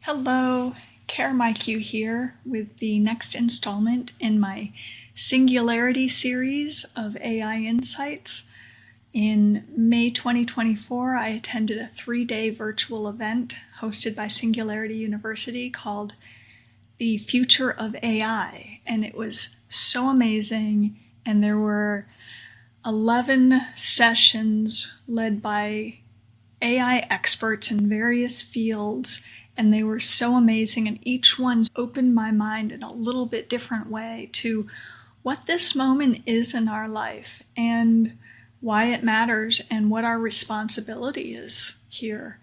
Hello, Carmichael here with the next installment in my Singularity series of AI Insights. In May 2024, I attended a 3-day virtual event hosted by Singularity University called The Future of AI, and it was so amazing, and there were 11 sessions led by AI experts in various fields, and they were so amazing, and each one opened my mind in a little bit different way to what this moment is in our life and why it matters and what our responsibility is here.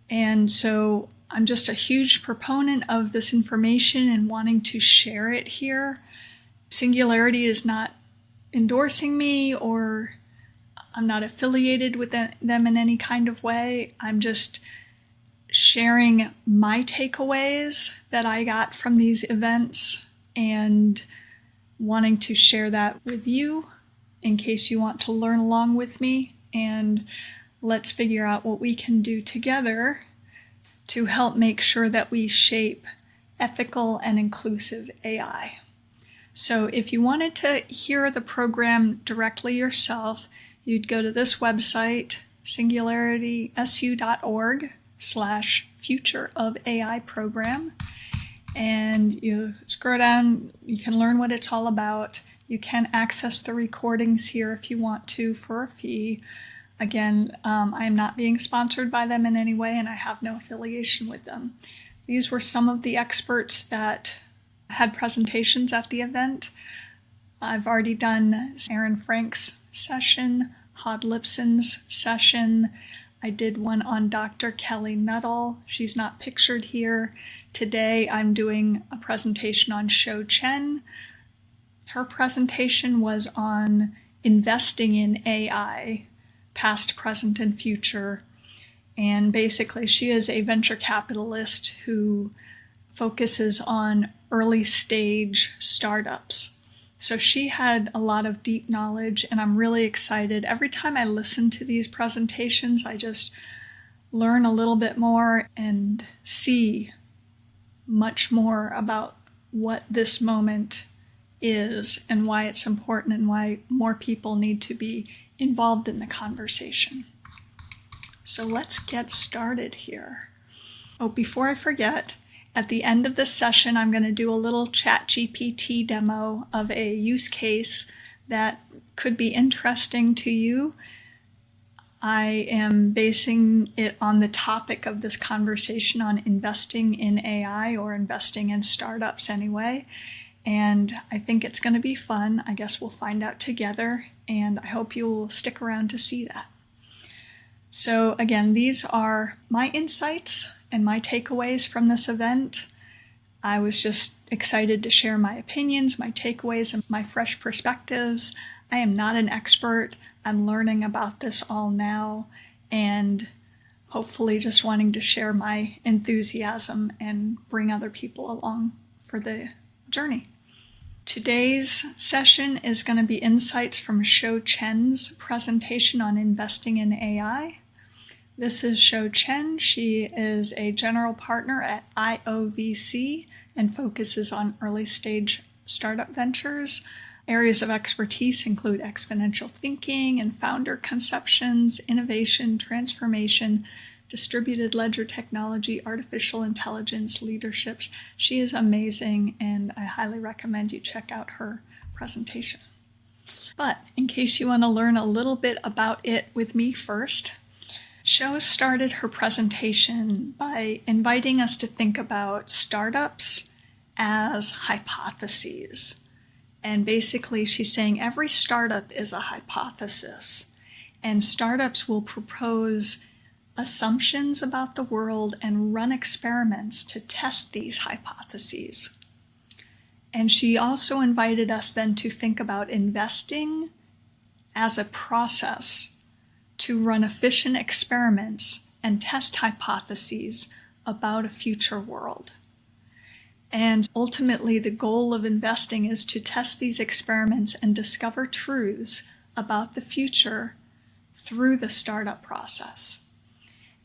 And so I'm just a huge proponent of this information and wanting to share it here. Singularity is not endorsing me, or I'm not affiliated with them in any kind of way. I'm just sharing my takeaways that I got from these events and wanting to share that with you in case you want to learn along with me. And let's figure out what we can do together to help make sure that we shape ethical and inclusive AI. So if you wanted to hear the program directly yourself, you'd go to this website, singularitysu.org/future of AI program, and you scroll down, you can learn what it's all about. You can access the recordings here if you want to for a fee. Again, I am not being sponsored by them in any way, and I have no affiliation with them. These were some of the experts that had presentations at the event. I've already done Aaron Frank's session, Hod Lipson's session. I did one on Dr. Kelly Nuttall. She's not pictured here. Today I'm doing a presentation on Shou Chen. Her presentation was on investing in AI, past, present, and future. And basically she is a venture capitalist who focuses on early stage startups. So she had a lot of deep knowledge, and I'm really excited. Every time I listen to these presentations, I just learn a little bit more and see much more about what this moment is and why it's important and why more people need to be involved in the conversation. So let's get started here. Oh, before I forget, at the end of this session, I'm going to do a little ChatGPT demo of a use case that could be interesting to you. I am basing it on the topic of this conversation on investing in AI, or investing in startups anyway. And I think it's going to be fun. I guess we'll find out together, and I hope you will stick around to see that. So again, these are my insights and my takeaways from this event. I was just excited to share my opinions, my takeaways, and my fresh perspectives. I am not an expert. I'm learning about this all now, and hopefully just wanting to share my enthusiasm and bring other people along for the journey. Today's session is going to be insights from Shou Chen's presentation on investing in AI. This is Shou Chen. She is a general partner at IOVC and focuses on early stage startup ventures. Areas of expertise include exponential thinking and founder conceptions, innovation, transformation, distributed ledger technology, artificial intelligence, leadership. She is amazing, and I highly recommend you check out her presentation. But in case you want to learn a little bit about it with me first, Shou started her presentation by inviting us to think about startups as hypotheses. And basically she's saying every startup is a hypothesis, and startups will propose assumptions about the world and run experiments to test these hypotheses. And she also invited us then to think about investing as a process to run efficient experiments and test hypotheses about a future world. And ultimately, the goal of investing is to test these experiments and discover truths about the future through the startup process.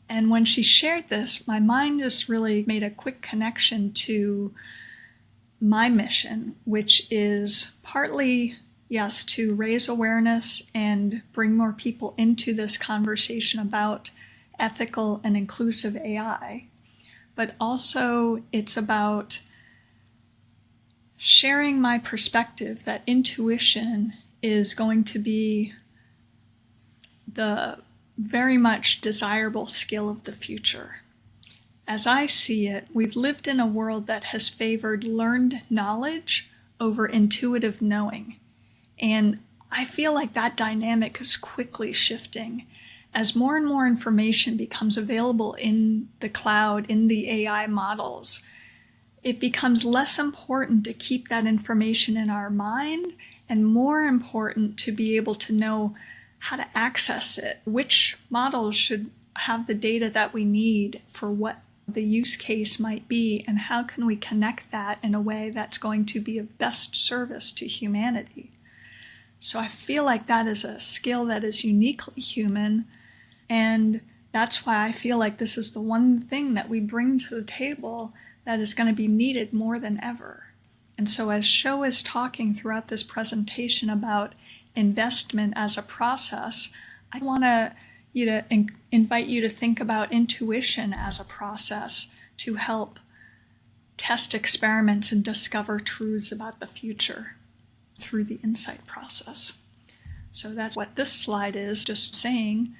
And when she shared this, my mind just really made a quick connection to my mission, which is partly, yes, to raise awareness and bring more people into this conversation about ethical and inclusive AI. But also it's about sharing my perspective that intuition is going to be the very much desirable skill of the future. As I see it, we've lived in a world that has favored learned knowledge over intuitive knowing. And I feel like that dynamic is quickly shifting. As more and more information becomes available in the cloud, in the AI models, it becomes less important to keep that information in our mind and more important to be able to know how to access it, which models should have the data that we need for what the use case might be, and how can we connect that in a way that's going to be of best service to humanity. So I feel like that is a skill that is uniquely human, and that's why I feel like this is the one thing that we bring to the table that is going to be needed more than ever. And so as Shou is talking throughout this presentation about investment as a process, I want to invite you to think about intuition as a process to help test experiments and discover truths about the future through the insight process. So that's what this slide is, just saying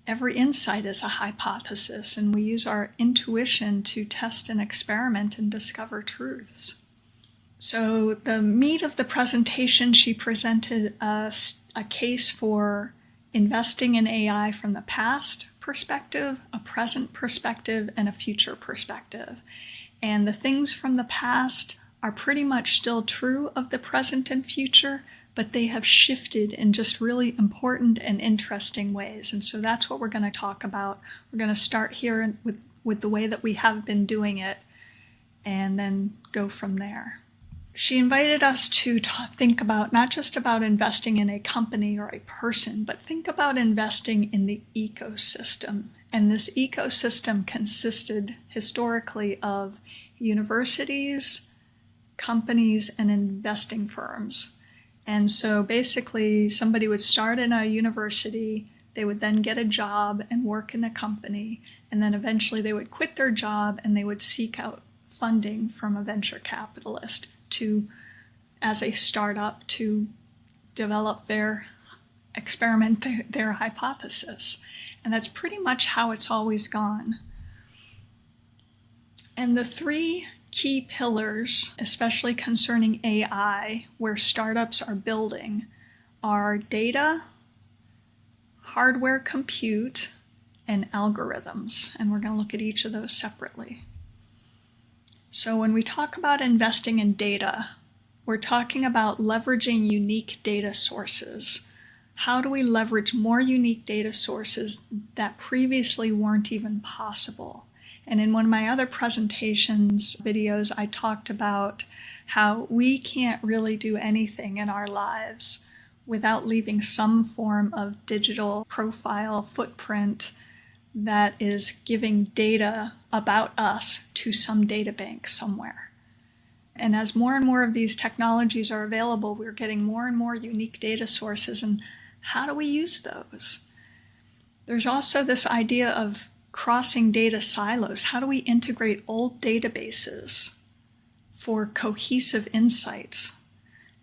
every insight is a hypothesis, and we use our intuition to test and experiment and discover truths. So the meat of the presentation, she presented a case for investing in AI from the past perspective, a present perspective, and a future perspective. And the things from the past are pretty much still true of the present and future, but they have shifted in just really important and interesting ways. And so that's what we're going to talk about. We're going to start here with the way that we have been doing it, and then go from there. She invited us to think about not just about investing in a company or a person, but think about investing in the ecosystem. And this ecosystem consisted historically of universities, companies, and investing firms. And so basically somebody would start in a university, they would then get a job and work in a company, and then eventually they would quit their job and they would seek out funding from a venture capitalist as a startup to develop their experiment, their hypothesis. And that's pretty much how it's always gone. And the three key pillars, especially concerning AI, where startups are building, are data, hardware compute, and algorithms. And we're going to look at each of those separately. So when we talk about investing in data, we're talking about leveraging unique data sources. How do we leverage more unique data sources that previously weren't even possible? And in one of my other presentations, videos, I talked about how we can't really do anything in our lives without leaving some form of digital profile footprint that is giving data about us to some data bank somewhere. And as more and more of these technologies are available, we're getting more and more unique data sources. And how do we use those? There's also this idea of crossing data silos. How do we integrate old databases for cohesive insights?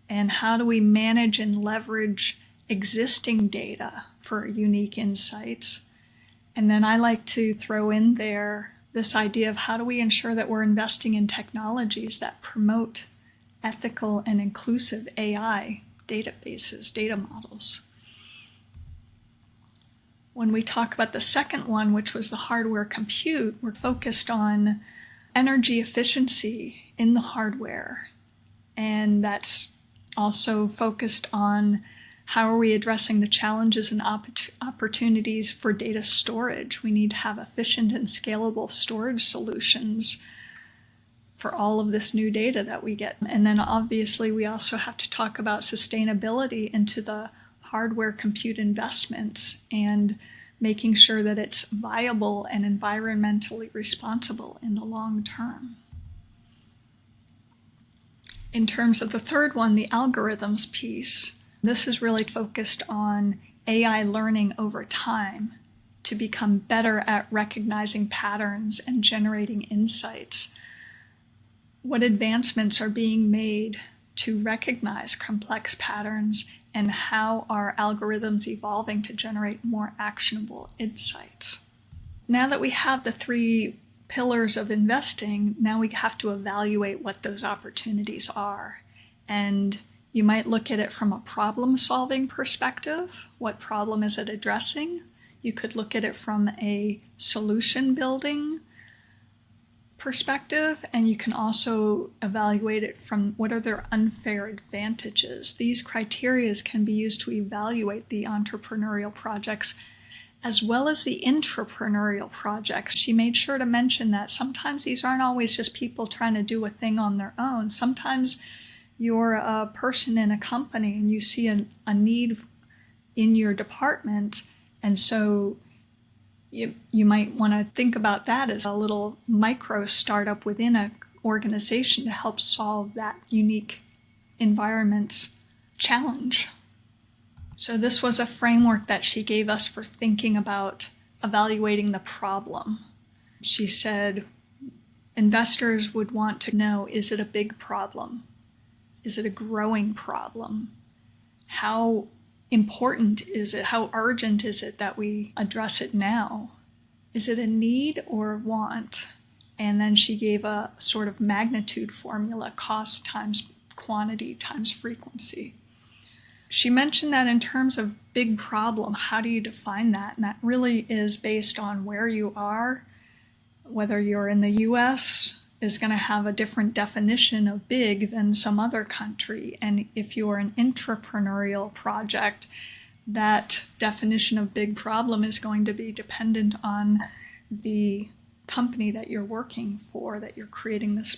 And how do we manage and leverage existing data for unique insights? And then I like to throw in there this idea of how do we ensure that we're investing in technologies that promote ethical and inclusive AI databases, data models. When we talk about the second one, which was the hardware compute, we're focused on energy efficiency in the hardware. And that's also focused on how are we addressing the challenges and opportunities for data storage. We need to have efficient and scalable storage solutions for all of this new data that we get. And then obviously we also have to talk about sustainability into the hardware compute investments and making sure that it's viable and environmentally responsible in the long term. In terms of the third one, the algorithms piece, this is really focused on AI learning over time to become better at recognizing patterns and generating insights. What advancements are being made to recognize complex patterns, and how are algorithms evolving to generate more actionable insights? Now that we have the three pillars of investing, now we have to evaluate what those opportunities are. And you might look at it from a problem-solving perspective. What problem is it addressing? You could look at it from a solution-building perspective, and you can also evaluate it from what are their unfair advantages. These criteria can be used to evaluate the entrepreneurial projects as well as the intrapreneurial projects. She made sure to mention that sometimes these aren't always just people trying to do a thing on their own. Sometimes you're a person in a company and you see a need in your department, and so you might want to think about that as a little micro startup within an organization to help solve that unique environment's challenge. So this was a framework that she gave us for thinking about evaluating the problem. She said investors would want to know, is it a big problem? Is it a growing problem? How important is it? How urgent is it that we address it now? Is it a need or a want? And then she gave a sort of magnitude formula, cost times quantity times frequency. She mentioned that in terms of big problem, how do you define that? And that really is based on where you are. Whether you're in the US is going to have a different definition of big than some other country. And if you're an intrapreneurial project, that definition of big problem is going to be dependent on the company that you're working for, that you're creating this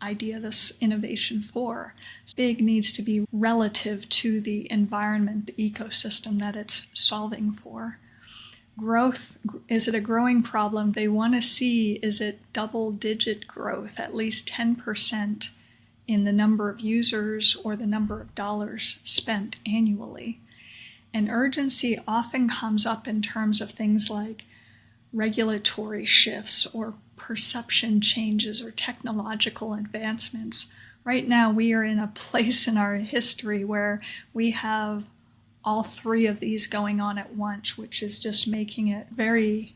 idea, this innovation for. Big needs to be relative to the environment, the ecosystem that it's solving for. Growth, is it a growing problem? They want to see, is it double-digit growth, at least 10% in the number of users or the number of dollars spent annually. And urgency often comes up in terms of things like regulatory shifts or perception changes or technological advancements. Right now, we are in a place in our history where we have all three of these going on at once, which is just making it very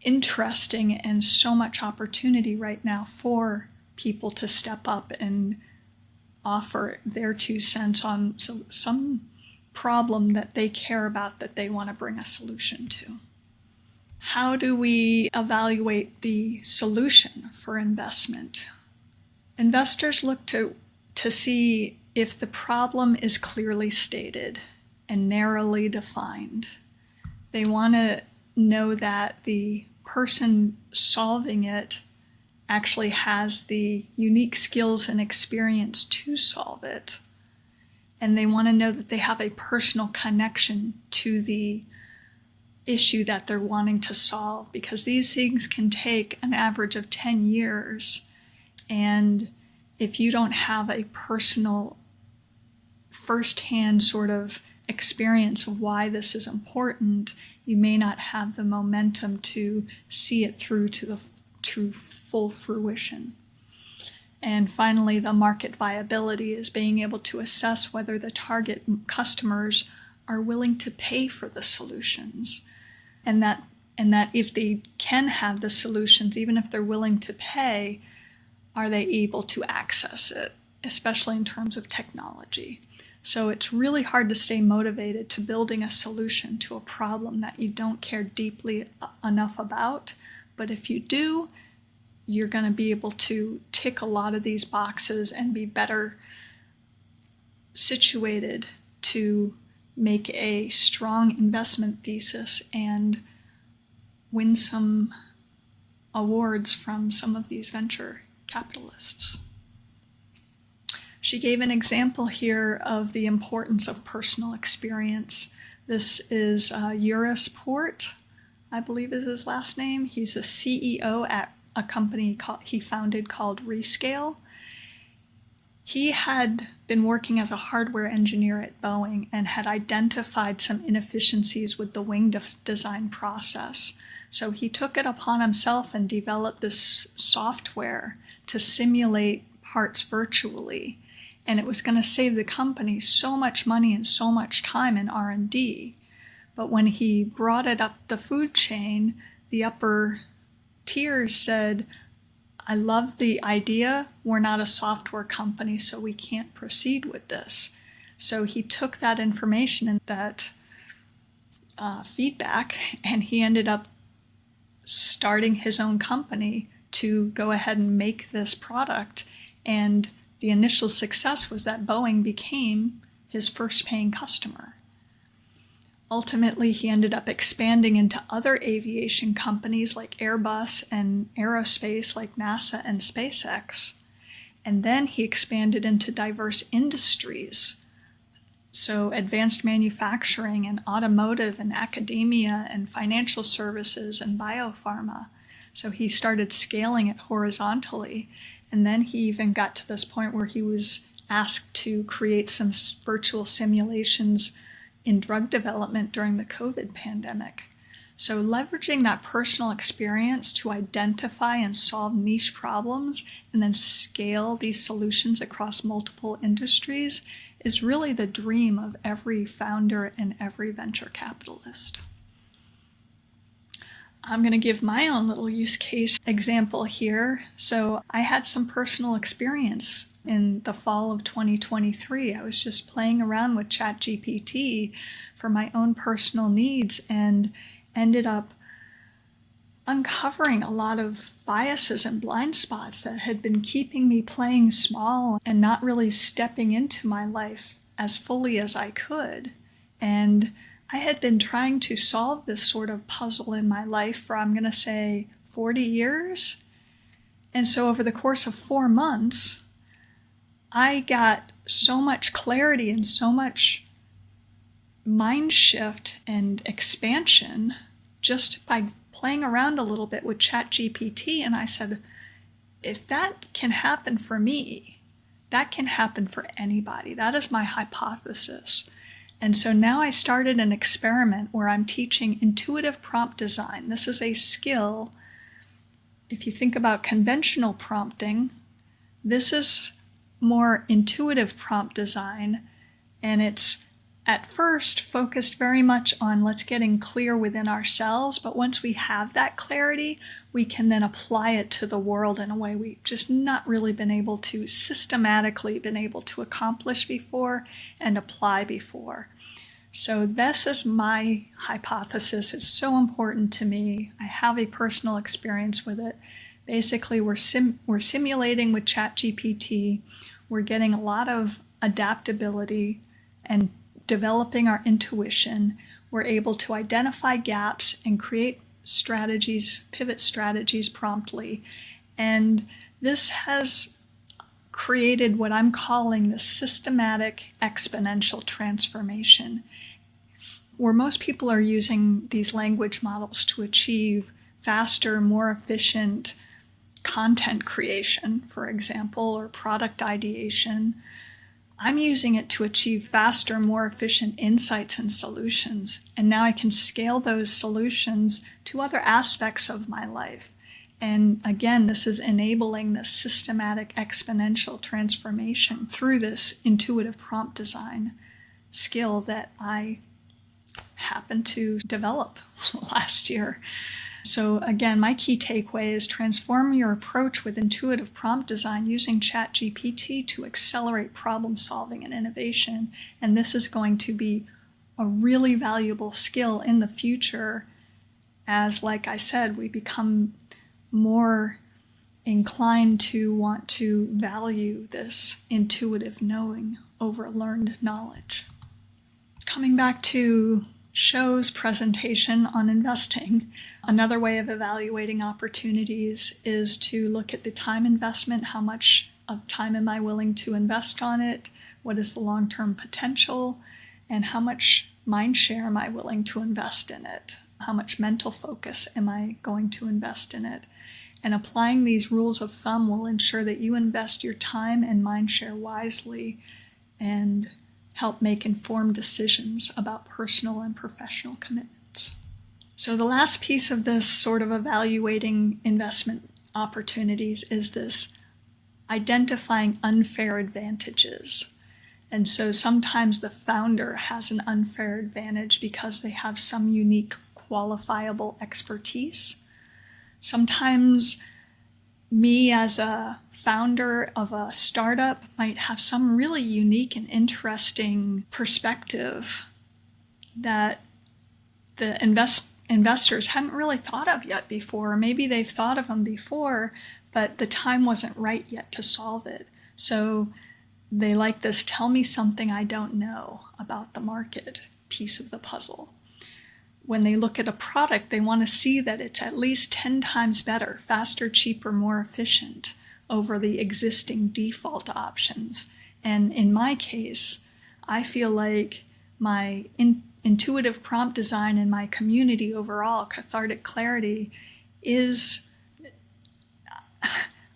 interesting and so much opportunity right now for people to step up and offer their 2 cents on some problem that they care about, that they want to bring a solution to. How do we evaluate the solution for investment? Investors look to see if the problem is clearly stated and narrowly defined. They want to know that the person solving it actually has the unique skills and experience to solve it. And they want to know that they have a personal connection to the issue that they're wanting to solve, because these things can take an average of 10 years. And if you don't have a personal, firsthand sort of experience of why this is important, you may not have the momentum to see it through to full fruition. And finally, the market viability is being able to assess whether the target customers are willing to pay for the solutions, and that if they can have the solutions, even if they're willing to pay, are they able to access it, especially in terms of technology. So it's really hard to stay motivated to building a solution to a problem that you don't care deeply enough about. But if you do, you're going to be able to tick a lot of these boxes and be better situated to make a strong investment thesis and win some awards from some of these venture capitalists. She gave an example here of the importance of personal experience. This is Eurosport, I believe is his last name. He's a CEO at a company he founded called Rescale. He had been working as a hardware engineer at Boeing and had identified some inefficiencies with the wing design process. So he took it upon himself and developed this software to simulate parts virtually. And it was going to save the company so much money and so much time in R&D. But when he brought it up the food chain, the upper tiers said, I love the idea. We're not a software company, so we can't proceed with this. So he took that information and that feedback, and he ended up starting his own company to go ahead and make this product. And the initial success was that Boeing became his first paying customer. Ultimately, he ended up expanding into other aviation companies like Airbus and aerospace like NASA and SpaceX. And then he expanded into diverse industries. So advanced manufacturing and automotive and academia and financial services and biopharma. So he started scaling it horizontally. And then he even got to this point where he was asked to create some virtual simulations in drug development during the COVID pandemic. So leveraging that personal experience to identify and solve niche problems and then scale these solutions across multiple industries is really the dream of every founder and every venture capitalist. I'm going to give my own little use case example here. So I had some personal experience in the fall of 2023. I was just playing around with ChatGPT for my own personal needs and ended up uncovering a lot of biases and blind spots that had been keeping me playing small and not really stepping into my life as fully as I could. And I had been trying to solve this sort of puzzle in my life for, I'm going to say, 40 years. And so over the course of 4 months, I got so much clarity and so much mind shift and expansion just by playing around a little bit with ChatGPT. And I said, if that can happen for me, that can happen for anybody. That is my hypothesis. And so now I started an experiment where I'm teaching intuitive prompt design. This is a skill. If you think about conventional prompting, this is more intuitive prompt design, and it's at first focused very much on let's getting clear within ourselves, but once we have that clarity, we can then apply it to the world in a way we've just not really been able to systematically accomplish before and apply before. So this is my hypothesis. It's so important to me. I have a personal experience with it. Basically, we're simulating with ChatGPT. We're getting a lot of adaptability and developing our intuition. We're able to identify gaps and create strategies, pivot strategies promptly. And this has created what I'm calling the systematic exponential transformation, where most people are using these language models to achieve faster, more efficient content creation, for example, or product ideation. I'm using it to achieve faster, more efficient insights and solutions. And now I can scale those solutions to other aspects of my life. And again, this is enabling this systematic exponential transformation through this intuitive prompt design skill that I happened to develop last year. So again, my key takeaway is transform your approach with intuitive prompt design using ChatGPT to accelerate problem solving and innovation. And this is going to be a really valuable skill in the future as, like I said, we become more inclined to want to value this intuitive knowing over learned knowledge. Coming back to Shou's presentation on investing, another way of evaluating opportunities is to look at the time investment. How much of time am I willing to invest on it? What is the long-term potential? And how much mind share am I willing to invest in it? How much mental focus am I going to invest in it? And applying these rules of thumb will ensure that you invest your time and mind share wisely and help make informed decisions about personal and professional commitments. So the last piece of this sort of evaluating investment opportunities is this identifying unfair advantages. And so sometimes the founder has an unfair advantage because they have some unique qualifiable expertise. Sometimes me as a founder of a startup might have some really unique and interesting perspective that the investors hadn't really thought of yet before. Or maybe they've thought of them before, but the time wasn't right yet to solve it. So they like this tell me something I don't know about the market piece of the puzzle. When they look at a product, they want to see that it's at least 10 times better, faster, cheaper, more efficient over the existing default options. And in my case, I feel like my intuitive prompt design and my community overall, Cathartic Clarity, is,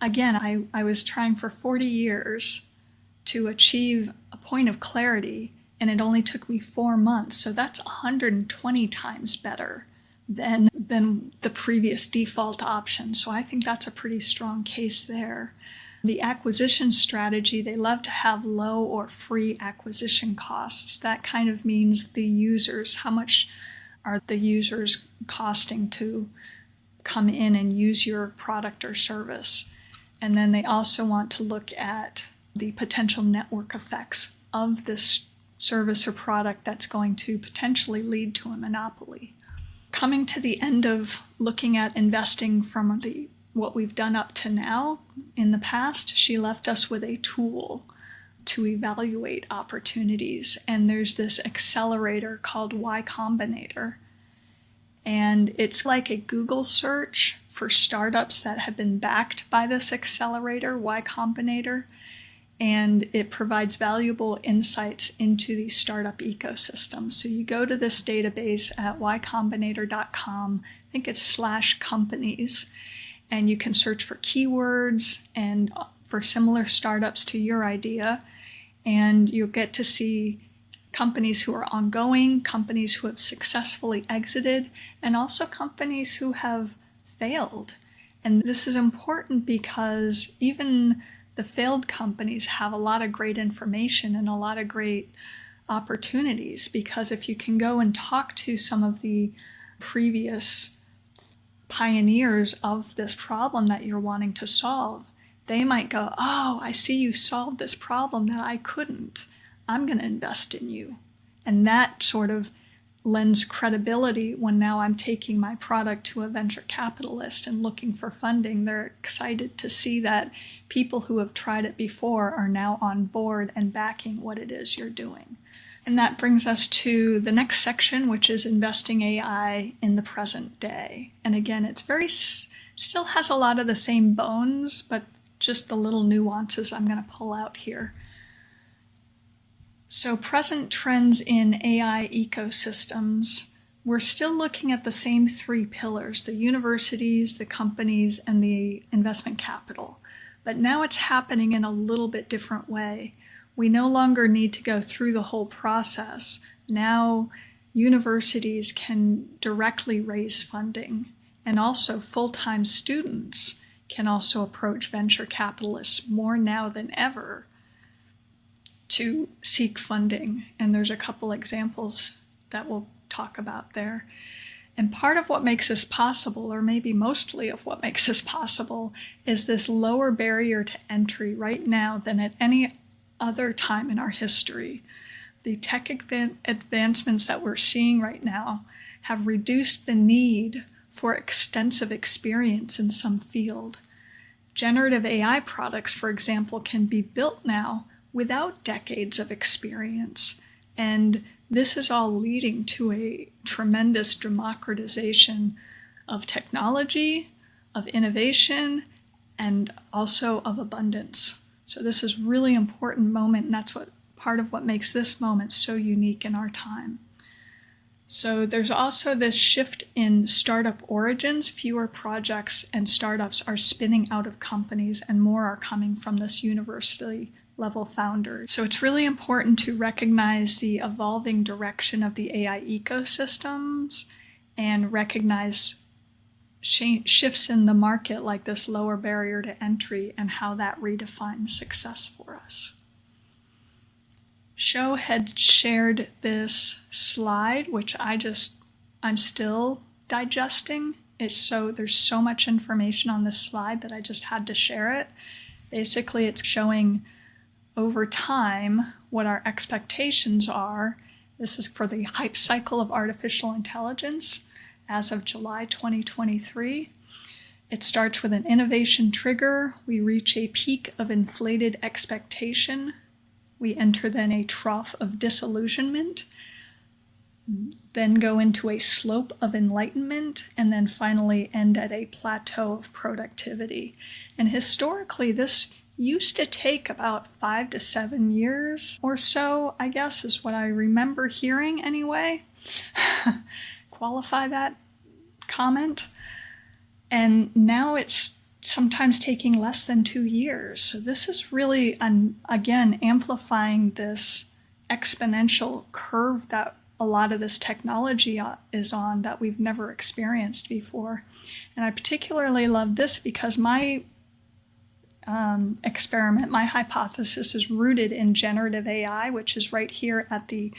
again, I was trying for 40 years to achieve a point of clarity, and it only took me 4 months. So that's 120 times better than the previous default option. So I think that's a pretty strong case there. The acquisition strategy, they love to have low or free acquisition costs. That kind of means the users, how much are the users costing to come in and use your product or service. And then they also want to look at the potential network effects of this service or product that's going to potentially lead to a monopoly. Coming to the end of looking at investing from what we've done up to now in the past, she left us with a tool to evaluate opportunities. And there's this accelerator called Y Combinator. And it's like a Google search for startups that have been backed by this accelerator, Y Combinator. And it provides valuable insights into the startup ecosystem. So you go to this database at ycombinator.com, I think it's /companies, and you can search for keywords and for similar startups to your idea, and you'll get to see companies who are ongoing, companies who have successfully exited, and also companies who have failed. And this is important because even the failed companies have a lot of great information and a lot of great opportunities, because if you can go and talk to some of the previous pioneers of this problem that you're wanting to solve, they might go, oh, I see you solved this problem that I couldn't. I'm going to invest in you. And that sort of lends credibility when now I'm taking my product to a venture capitalist and looking for funding. They're excited to see that people who have tried it before are now on board and backing what it is you're doing. And that brings us to the next section, which is investing AI in the present day. And again, it's still has a lot of the same bones, but just the little nuances I'm going to pull out here. So present trends in AI ecosystems, we're still looking at the same 3 pillars, the universities, the companies, and the investment capital. But now it's happening in a little bit different way. We no longer need to go through the whole process. Now universities can directly raise funding, and also full-time students can also approach venture capitalists more now than ever to seek funding. And there's a couple examples that we'll talk about there. And part of what makes this possible, or maybe mostly of what makes this possible, is this lower barrier to entry right now than at any other time in our history. The tech advancements that we're seeing right now have reduced the need for extensive experience in some field. Generative AI products, for example, can be built now without decades of experience. And this is all leading to a tremendous democratization of technology, of innovation, and also of abundance. So this is really important moment, and that's part of what makes this moment so unique in our time. So there's also this shift in startup origins. Fewer projects and startups are spinning out of companies, and more are coming from this university level founders. So it's really important to recognize the evolving direction of the AI ecosystems and recognize shifts in the market like this lower barrier to entry and how that redefines success for us. Shou had shared this slide, which I'm still digesting. There's so much information on this slide that I just had to share it. Basically, it's showing over time what our expectations are. This is for the hype cycle of artificial intelligence as of July 2023. It starts with an innovation trigger. We reach a peak of inflated expectation. We enter then a trough of disillusionment, then go into a slope of enlightenment, and then finally end at a plateau of productivity. And historically, this used to take about 5 to 7 years or so, I guess, is what I remember hearing anyway. Qualify that comment. And now it's sometimes taking less than 2 years. So this is really, again, amplifying this exponential curve that a lot of this technology is on that we've never experienced before. And I particularly love this because my experiment, my hypothesis is rooted in generative AI, which is right here at the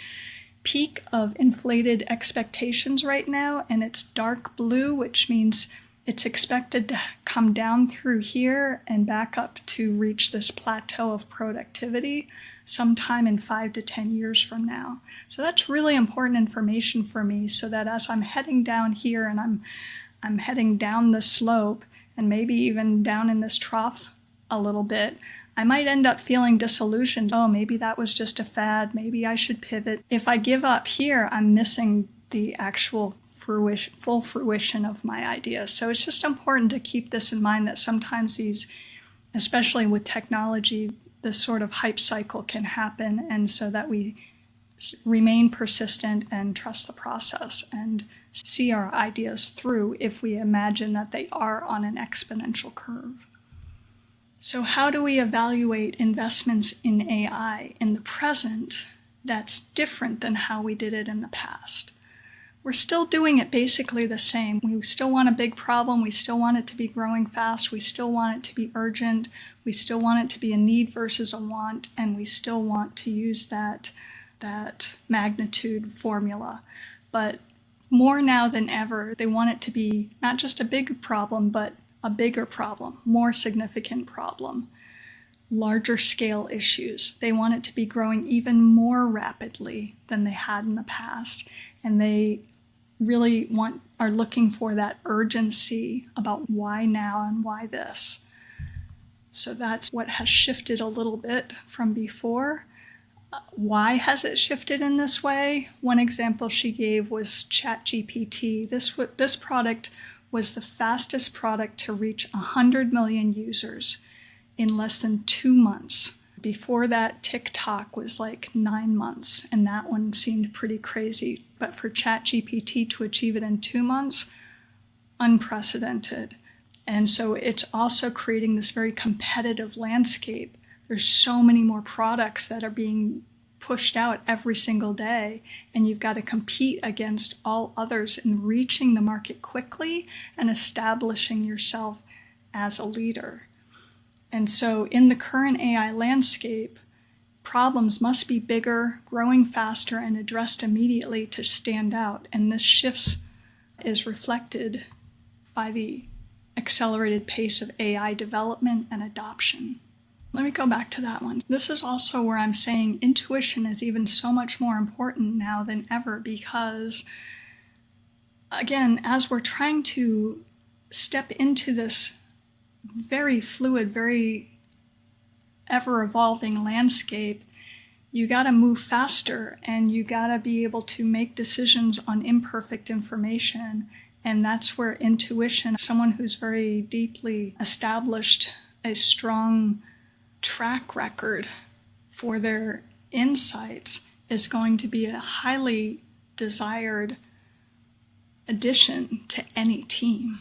peak of inflated expectations right now. And it's dark blue, which means it's expected to come down through here and back up to reach this plateau of productivity sometime in 5 to 10 years from now. So that's really important information for me, so that as I'm heading down here and I'm heading down the slope and maybe even down in this trough a little bit, I might end up feeling disillusioned. Oh, maybe that was just a fad. Maybe I should pivot. If I give up here, I'm missing the actual full fruition of my ideas. So it's just important to keep this in mind, that sometimes these, especially with technology, this sort of hype cycle can happen, and so that we remain persistent and trust the process and see our ideas through if we imagine that they are on an exponential curve. So how do we evaluate investments in AI in the present that's different than how we did it in the past? We're still doing it basically the same. We still want a big problem. We still want it to be growing fast. We still want it to be urgent. We still want it to be a need versus a want. And we still want to use that magnitude formula. But more now than ever, they want it to be not just a big problem, but a bigger problem, more significant problem, larger scale issues. They want it to be growing even more rapidly than they had in the past. And they really are looking for that urgency about why now and why this. So that's what has shifted a little bit from before. Why has it shifted in this way? One example she gave was ChatGPT. This product was the fastest product to reach 100 million users in less than 2 months. Before that, TikTok was like 9 months, and that one seemed pretty crazy. But for ChatGPT to achieve it in 2 months, unprecedented. And so it's also creating this very competitive landscape. There's so many more products that are being pushed out every single day, and you've got to compete against all others in reaching the market quickly and establishing yourself as a leader. And so in the current AI landscape, problems must be bigger, growing faster, and addressed immediately to stand out. And this shift is reflected by the accelerated pace of AI development and adoption. Let me go back to that one. This is also where I'm saying intuition is even so much more important now than ever, because, again, as we're trying to step into this very fluid, very ever-evolving landscape, you got to move faster, and you got to be able to make decisions on imperfect information. And that's where intuition, someone who's very deeply established a strong track record for their insights, is going to be a highly desired addition to any team.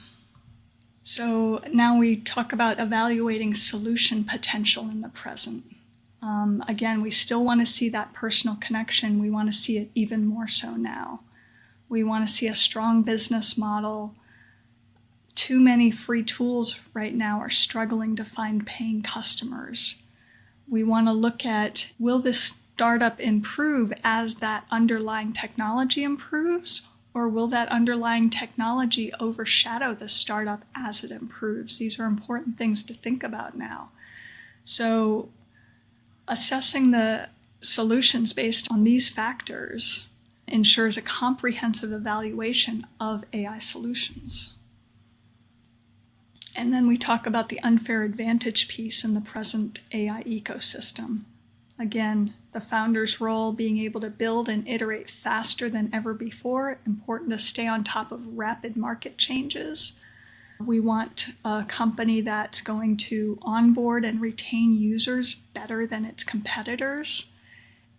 So now we talk about evaluating solution potential in the present. Again, we still want to see that personal connection. We want to see it even more so now. We want to see a strong business model. Too many free tools right now are struggling to find paying customers. We want to look at, will this startup improve as that underlying technology improves, or will that underlying technology overshadow the startup as it improves? These are important things to think about now. So assessing the solutions based on these factors ensures a comprehensive evaluation of AI solutions. And then we talk about the unfair advantage piece in the present AI ecosystem. Again, the founder's role, being able to build and iterate faster than ever before, important to stay on top of rapid market changes. We want a company that's going to onboard and retain users better than its competitors.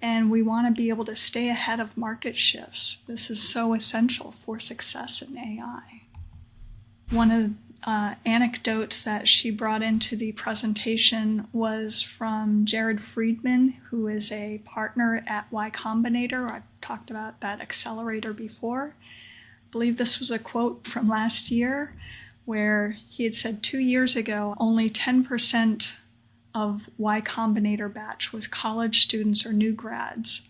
And we want to be able to stay ahead of market shifts. This is so essential for success in AI. One of the anecdotes that she brought into the presentation was from Jared Friedman, who is a partner at Y Combinator. I've talked about that accelerator before. I believe this was a quote from last year where he had said 2 years ago, only 10% of Y Combinator batch was college students or new grads,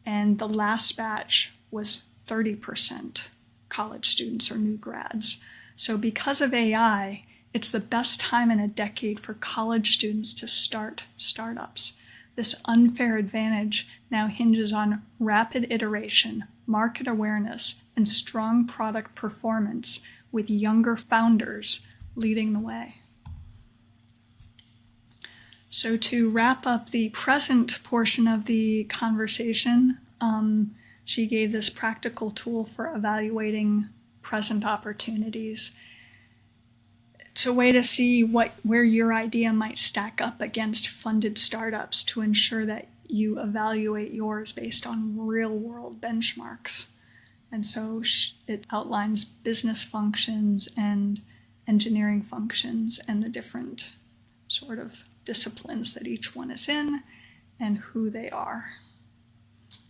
and the last batch was 30% college students or new grads. So because of AI, it's the best time in a decade for college students to start startups. This unfair advantage now hinges on rapid iteration, market awareness, and strong product performance, with younger founders leading the way. So to wrap up the present portion of the conversation, she gave this practical tool for evaluating present opportunities. It's a way to see where your idea might stack up against funded startups to ensure that you evaluate yours based on real-world benchmarks. And so it outlines business functions and engineering functions and the different sort of disciplines that each one is in and who they are.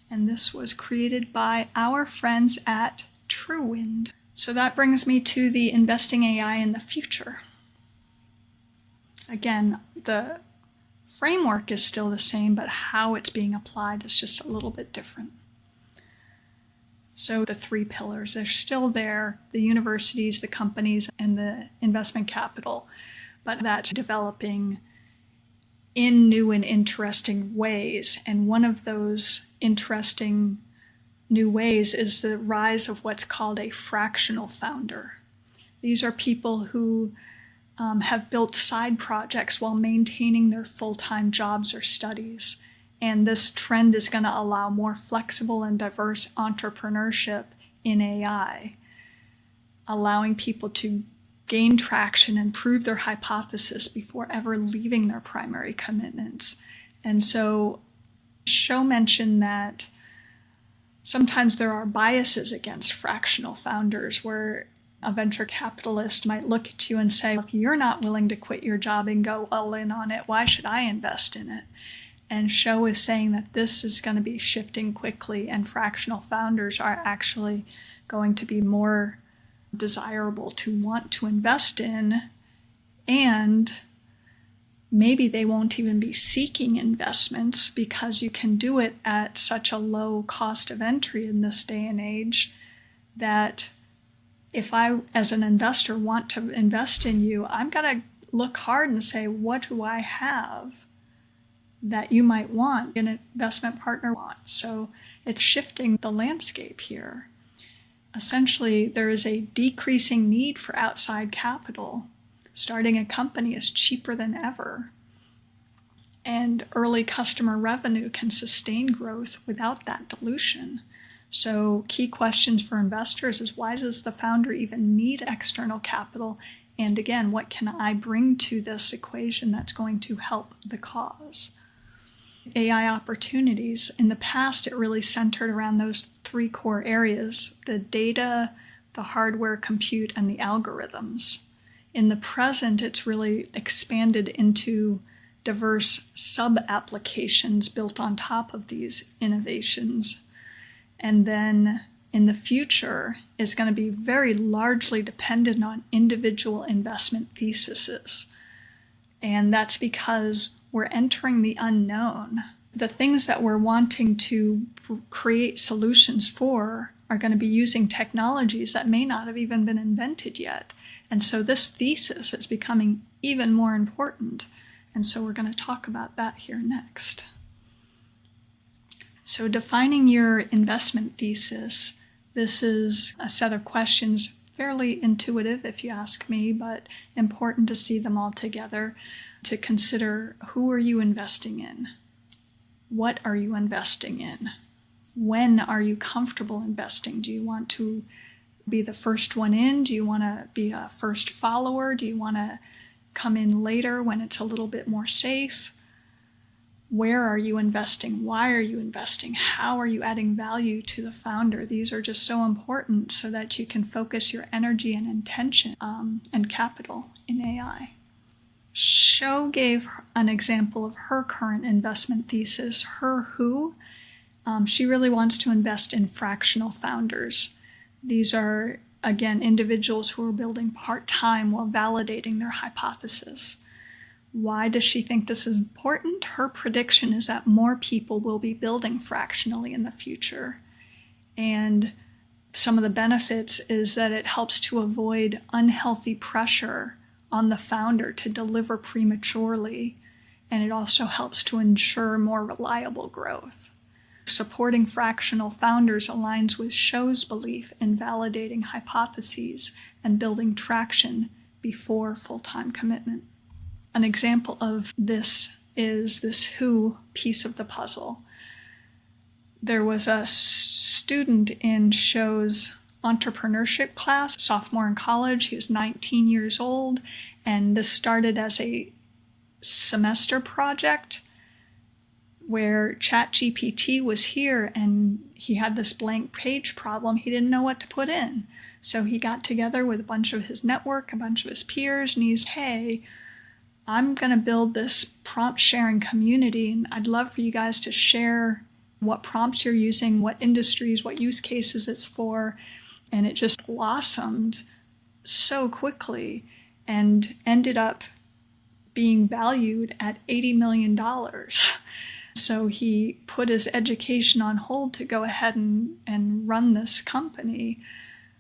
And this was created by our friends at TrueWind. So that brings me to the investing AI in the future. Again, the framework is still the same, but how it's being applied is just a little bit different. So the 3 pillars, they're still there, the universities, the companies, and the investment capital, but that's developing in new and interesting ways. And one of those interesting new ways is the rise of what's called a fractional founder. These are people who have built side projects while maintaining their full-time jobs or studies. And this trend is going to allow more flexible and diverse entrepreneurship in AI, allowing people to gain traction and prove their hypothesis before ever leaving their primary commitments. And so Shou mentioned that sometimes there are biases against fractional founders where a venture capitalist might look at you and say, if you're not willing to quit your job and go all in on it, why should I invest in it? And Shou is saying that this is going to be shifting quickly, and fractional founders are actually going to be more desirable to want to invest in, and maybe they won't even be seeking investments because you can do it at such a low cost of entry in this day and age that if I, as an investor, want to invest in you, I'm going to look hard and say, what do I have that you might want, an investment partner wants? So it's shifting the landscape here. Essentially, there is a decreasing need for outside capital. Starting a company is cheaper than ever. And early customer revenue can sustain growth without that dilution. So key questions for investors is, why does the founder even need external capital? And again, what can I bring to this equation that's going to help the cause? AI opportunities. In the past, it really centered around those three core areas: the data, the hardware, compute, and the algorithms. In the present, it's really expanded into diverse sub-applications built on top of these innovations. And then in the future is going to be very largely dependent on individual investment theses. And that's because we're entering the unknown. The things that we're wanting to create solutions for are going to be using technologies that may not have even been invented yet. And so this thesis is becoming even more important. And so we're going to talk about that here next. So defining your investment thesis, this is a set of questions, fairly intuitive if you ask me, but important to see them all together, to consider: who are you investing in? What are you investing in? When are you comfortable investing? Do you want to be the first one in? Do you want to be a first follower? Do you want to come in later when it's a little bit more safe? Where are you investing? Why are you investing? How are you adding value to the founder? These are just so important so that you can focus your energy and intention and capital in AI. Shou gave an example of her current investment thesis. Her who? She really wants to invest in fractional founders. These are, again, individuals who are building part-time while validating their hypothesis. Why does she think this is important? Her prediction is that more people will be building fractionally in the future. And some of the benefits is that it helps to avoid unhealthy pressure on the founder to deliver prematurely, and it also helps to ensure more reliable growth. Supporting fractional founders aligns with Shou's belief in validating hypotheses and building traction before full-time commitment. An example of this is this who piece of the puzzle. There was a student in Shou's entrepreneurship class, sophomore in college. He was 19 years old, and this started as a semester project where ChatGPT was here and he had this blank page problem. He didn't know what to put in. So he got together with a bunch of his network, a bunch of his peers, and he's, hey, I'm going to build this prompt sharing community, and I'd love for you guys to share what prompts you're using, what industries, what use cases it's for. And it just blossomed so quickly and ended up being valued at $80 million. So he put his education on hold to go ahead and run this company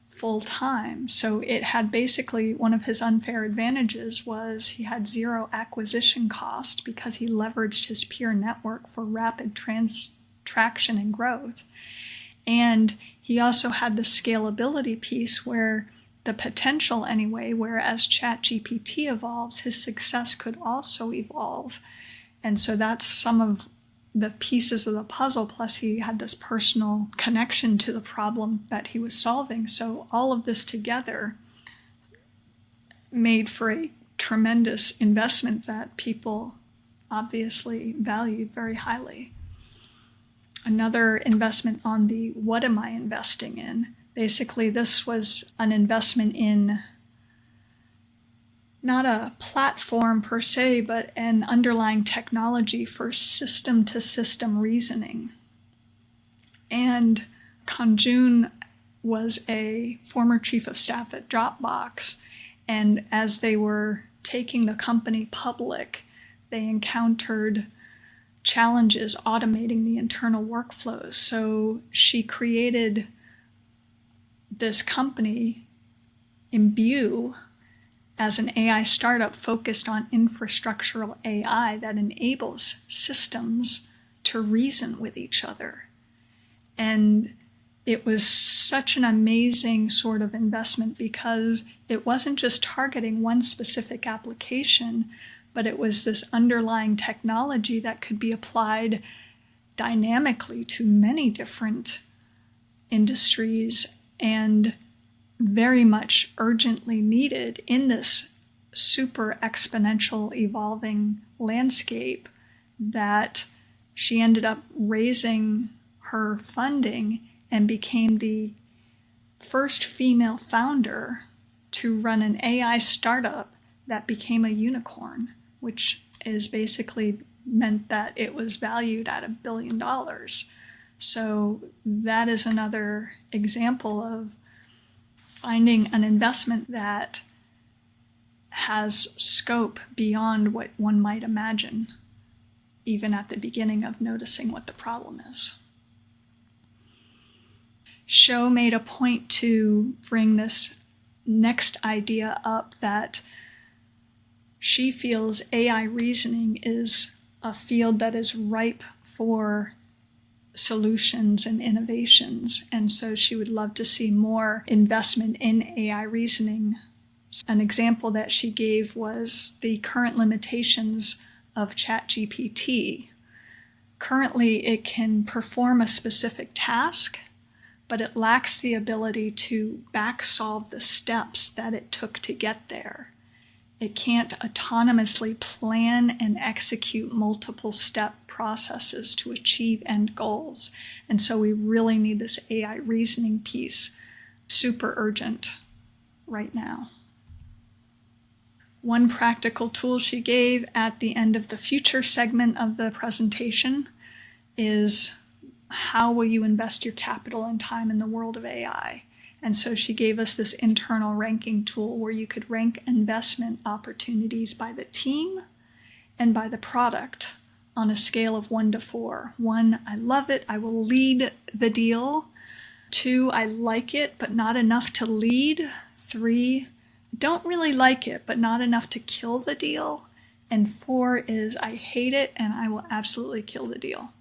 full time. So it had basically, one of his unfair advantages was he had zero acquisition cost because he leveraged his peer network for rapid traction and growth. And he also had the scalability piece where the potential anyway, where as ChatGPT evolves, his success could also evolve. And so that's some of the pieces of the puzzle, plus he had this personal connection to the problem that he was solving. So all of this together made for a tremendous investment that people obviously valued very highly. Another investment on the what am I investing in? Basically, this was an investment in not a platform per se, but an underlying technology for system-to-system reasoning. And Kanjun was a former chief of staff at Dropbox, and as they were taking the company public, they encountered challenges automating the internal workflows. So she created this company, Imbue, as an AI startup focused on infrastructural AI that enables systems to reason with each other. And it was such an amazing sort of investment because it wasn't just targeting one specific application, but it was this underlying technology that could be applied dynamically to many different industries and very much urgently needed in this super exponential evolving landscape that she ended up raising her funding and became the first female founder to run an AI startup that became a unicorn, which is basically meant that it was valued at $1 billion. So that is another example of finding an investment that has scope beyond what one might imagine, even at the beginning of noticing what the problem is. Shou made a point to bring this next idea up, that she feels AI reasoning is a field that is ripe for solutions and innovations, and so she would love to see more investment in AI reasoning. An example that she gave was the current limitations of ChatGPT. Currently, it can perform a specific task, but it lacks the ability to back solve the steps that it took to get there. It can't autonomously plan and execute multiple step processes to achieve end goals. And so we really need this AI reasoning piece, super urgent right now. One practical tool she gave at the end of the future segment of the presentation is, how will you invest your capital and time in the world of AI? And so she gave us this internal ranking tool where you could rank investment opportunities by the team and by the product on a scale of 1 to 4. 1, I love it, I will lead the deal. 2, I like it, but not enough to lead. 3, don't really like it, but not enough to kill the deal. And 4 is, I hate it and I will absolutely kill the deal.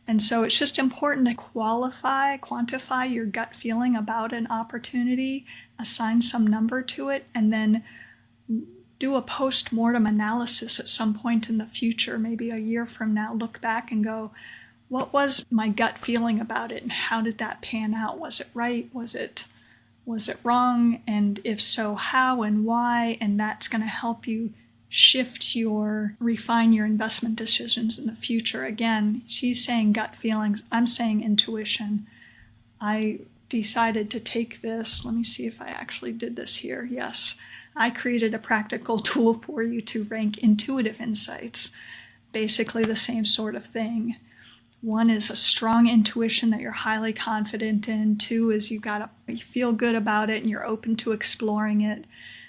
And so it's just important to quantify your gut feeling about an opportunity, assign some number to it, and then do a post-mortem analysis at some point in the future, maybe a year from now, look back and go, what was my gut feeling about it and how did that pan out? Was it right? Was it wrong? And if so, how and why? And that's going to help you refine your investment decisions in the future. Again, she's saying gut feelings, I'm saying intuition. I decided to take this, let me see if I actually did this here. Yes, I created a practical tool for you to rank intuitive insights. Basically the same sort of thing. 1 is a strong intuition that you're highly confident in. 2 is you feel good about it and you're open to exploring it.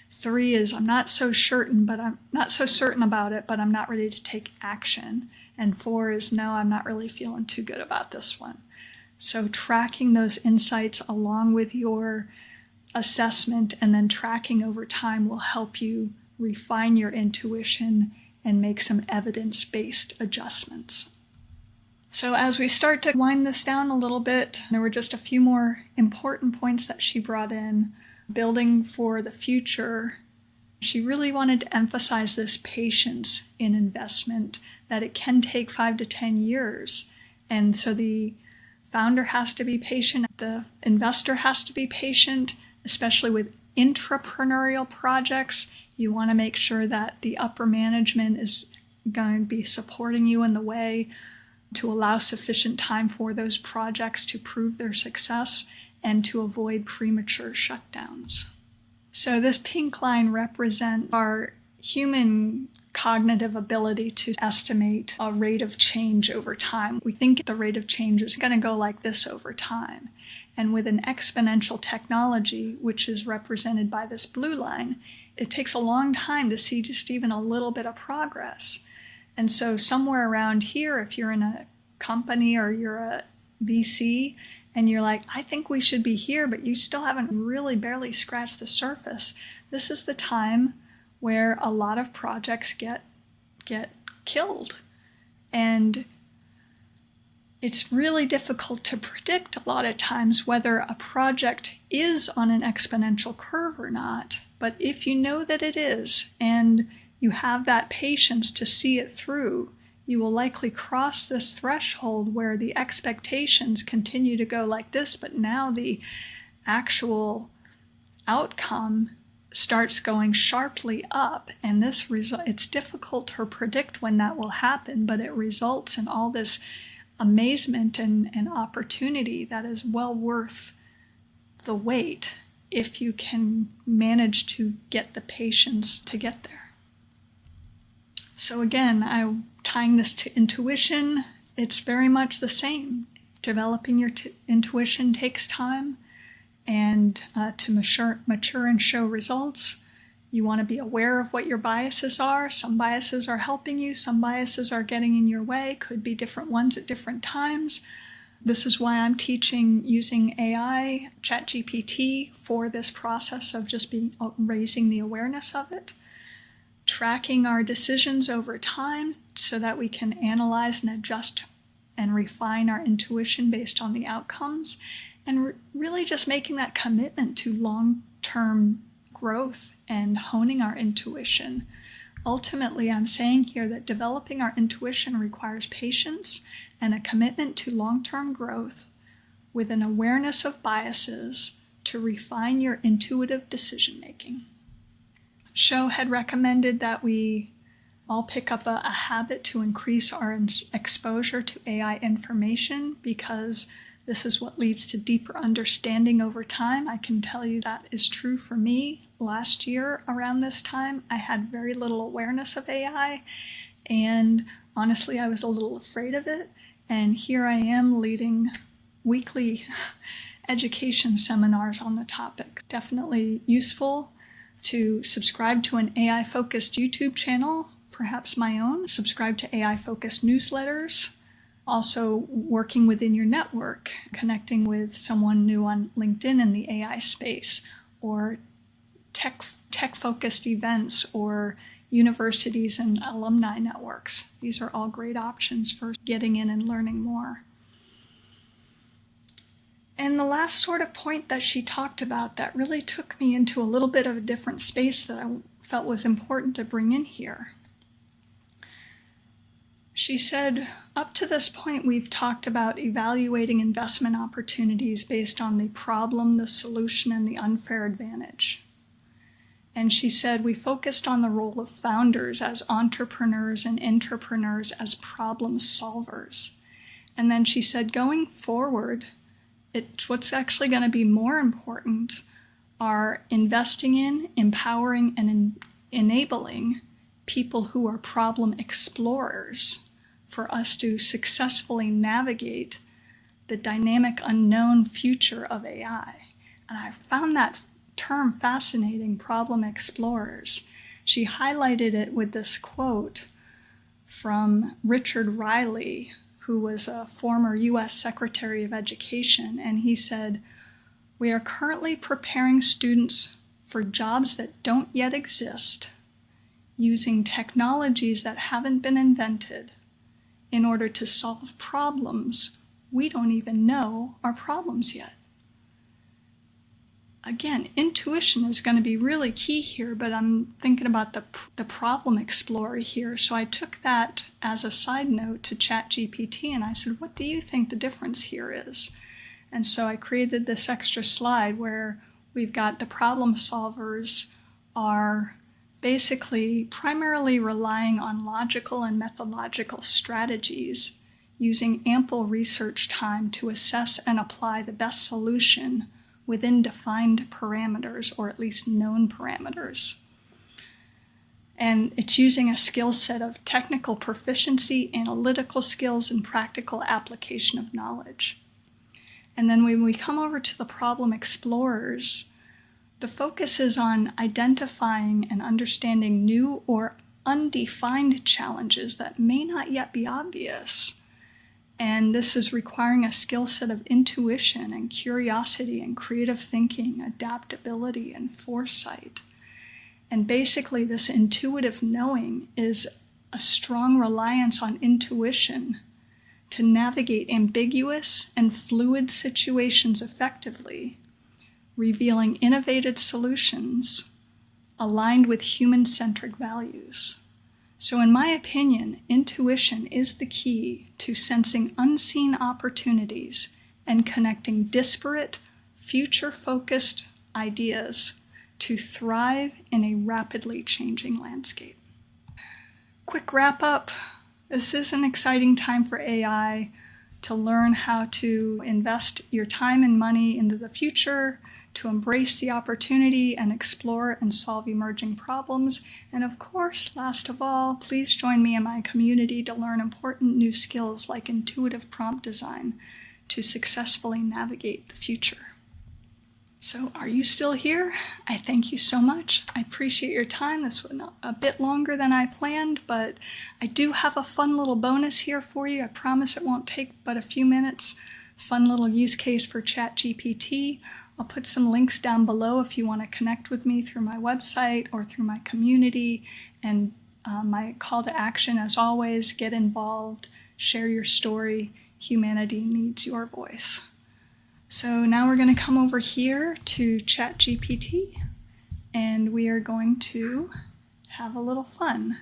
3 is, I'm not so certain about it, but I'm not ready to take action. And 4 is, no, I'm not really feeling too good about this one. So tracking those insights along with your assessment and then tracking over time will help you refine your intuition and make some evidence-based adjustments. So as we start to wind this down a little bit, there were just a few more important points that she brought in. Building for the future, she really wanted to emphasize this patience in investment, that it can take 5 to 10 years. And so the founder has to be patient, the investor has to be patient, especially with intrapreneurial projects. You want to make sure that the upper management is going to be supporting you in the way to allow sufficient time for those projects to prove their success and to avoid premature shutdowns. So this pink line represents our human cognitive ability to estimate a rate of change over time. We think the rate of change is going to go like this over time. And with an exponential technology, which is represented by this blue line, it takes a long time to see just even a little bit of progress. And so somewhere around here, if you're in a company or you're a VC, and you're like, I think we should be here, but you still haven't really barely scratched the surface. This is the time where a lot of projects get killed. And it's really difficult to predict a lot of times whether a project is on an exponential curve or not. But if you know that it is, and you have that patience to see it through, you will likely cross this threshold where the expectations continue to go like this, but now the actual outcome starts going sharply up, and it's difficult to predict when that will happen, but it results in all this amazement and opportunity that is well worth the wait if you can manage to get the patience to get there. So again, I'm tying this to intuition. It's very much the same. Developing your intuition takes time, and to mature and show results, you want to be aware of what your biases are. Some biases are helping you, some biases are getting in your way, could be different ones at different times. This is why I'm teaching using AI, ChatGPT, for this process of just raising the awareness of it, tracking our decisions over time so that we can analyze and adjust and refine our intuition based on the outcomes, and really just making that commitment to long-term growth and honing our intuition. Ultimately, I'm saying here that developing our intuition requires patience and a commitment to long-term growth with an awareness of biases to refine your intuitive decision-making. Shou had recommended that we all pick up a habit to increase our exposure to AI information, because this is what leads to deeper understanding over time. I can tell you that is true for me. Last year around this time, I had very little awareness of AI, and honestly, I was a little afraid of it. And here I am leading weekly education seminars on the topic. Definitely useful to subscribe to an AI-focused YouTube channel, perhaps my own. Subscribe to AI-focused newsletters. Also working within your network, connecting with someone new on LinkedIn in the AI space, or tech-focused events, or universities and alumni networks. These are all great options for getting in and learning more. And the last sort of point that she talked about that really took me into a little bit of a different space that I felt was important to bring in here. She said, up to this point, we've talked about evaluating investment opportunities based on the problem, the solution, and the unfair advantage. And she said, we focused on the role of founders as entrepreneurs and intrapreneurs as problem solvers. And then she said, going forward, what's actually going to be more important are investing in, empowering, and enabling people who are problem explorers for us to successfully navigate the dynamic unknown future of AI. And I found that term fascinating, problem explorers. She highlighted it with this quote from Richard Riley, who was a former U.S. Secretary of Education, and he said, "We are currently preparing students for jobs that don't yet exist, using technologies that haven't been invented in order to solve problems we don't even know are problems yet." Again, intuition is going to be really key here, but I'm thinking about the problem explorer here. So I took that as a side note to ChatGPT, and I said, what do you think the difference here is? And so I created this extra slide where we've got the problem solvers are basically primarily relying on logical and methodological strategies, using ample research time to assess and apply the best solution within defined parameters, or at least known parameters. And it's using a skill set of technical proficiency, analytical skills, and practical application of knowledge. And then when we come over to the problem explorers, the focus is on identifying and understanding new or undefined challenges that may not yet be obvious. And this is requiring a skill set of intuition and curiosity and creative thinking, adaptability and foresight. And basically this intuitive knowing is a strong reliance on intuition to navigate ambiguous and fluid situations effectively, revealing innovative solutions aligned with human-centric values. So in my opinion, intuition is the key to sensing unseen opportunities and connecting disparate, future-focused ideas to thrive in a rapidly changing landscape. Quick wrap up. This is an exciting time for AI to learn how to invest your time and money into the future, to embrace the opportunity and explore and solve emerging problems. And of course, last of all, please join me in my community to learn important new skills like intuitive prompt design to successfully navigate the future. So are you still here? I thank you so much. I appreciate your time. This was a bit longer than I planned, but I do have a fun little bonus here for you. I promise it won't take but a few minutes. Fun little use case for ChatGPT. I'll put some links down below if you want to connect with me through my website or through my community. And my call to action, as always, get involved, share your story. Humanity needs your voice. So now we're going to come over here to ChatGPT, and we are going to have a little fun.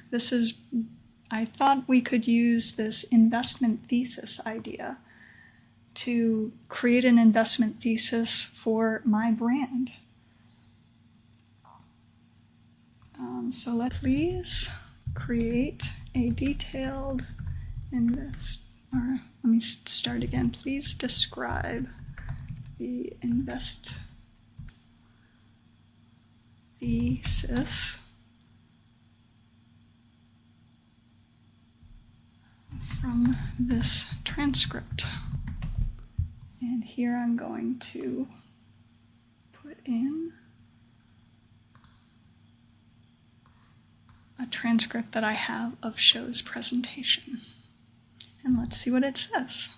I thought we could use this investment thesis idea to create an investment thesis for my brand. So let's please create a detailed let me start again. Please describe the invest thesis from this transcript. And here I'm going to put in a transcript that I have of Shou's presentation. And let's see what it says.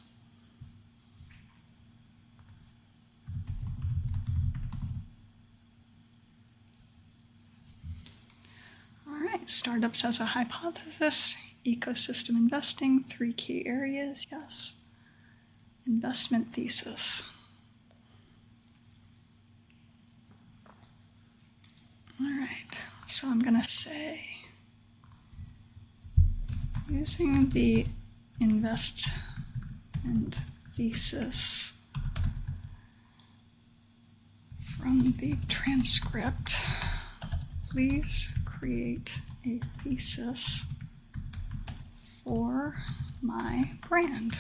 Startups as a hypothesis, ecosystem investing, 3 key areas, yes. Investment thesis. All right, so I'm gonna say, using the investment thesis from the transcript, please create a thesis for my brand.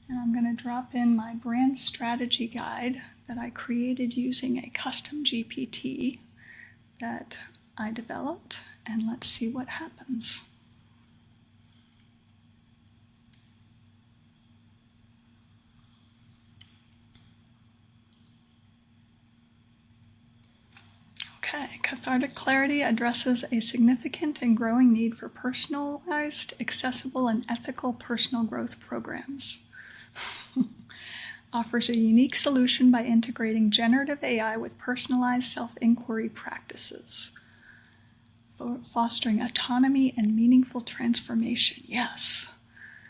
And I'm going to drop in my brand strategy guide that I created using a custom GPT that I developed, and let's see what happens. Okay, Cathartic Clarity addresses a significant and growing need for personalized, accessible, and ethical personal growth programs. Offers a unique solution by integrating generative AI with personalized self-inquiry practices, fostering autonomy and meaningful transformation. Yes.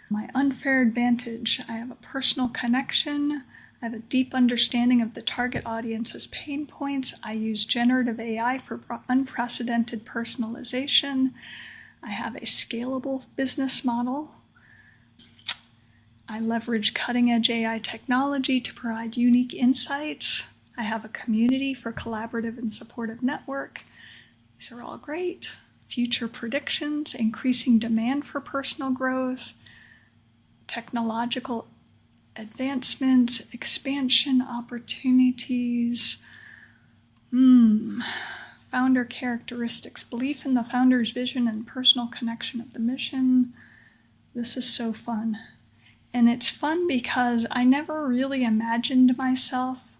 My unfair advantage. I have a personal connection. I have a deep understanding of the target audience's pain points. I use generative AI for unprecedented personalization. I have a scalable business model. I leverage cutting-edge AI technology to provide unique insights. I have a community for collaborative and supportive network. These are all great. Future predictions, increasing demand for personal growth, technological advancements, expansion opportunities, founder characteristics, belief in the founder's vision and personal connection of the mission. This is so fun. And it's fun because I never really imagined myself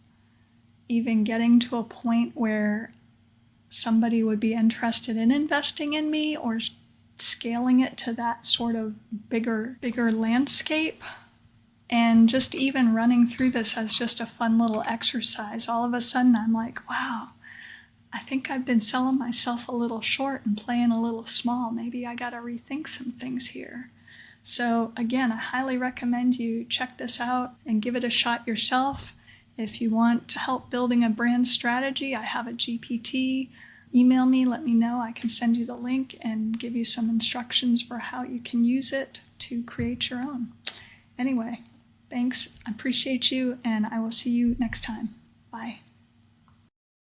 even getting to a point where somebody would be interested in investing in me or scaling it to that sort of bigger landscape. And just even running through this as just a fun little exercise, all of a sudden I'm like, wow, I think I've been selling myself a little short and playing a little small. Maybe I got to rethink some things here. So again, I highly recommend you check this out and give it a shot yourself. If you want help building a brand strategy, I have a GPT. Email me, let me know. I can send you the link and give you some instructions for how you can use it to create your own. Anyway, thanks. I appreciate you, and I will see you next time. Bye.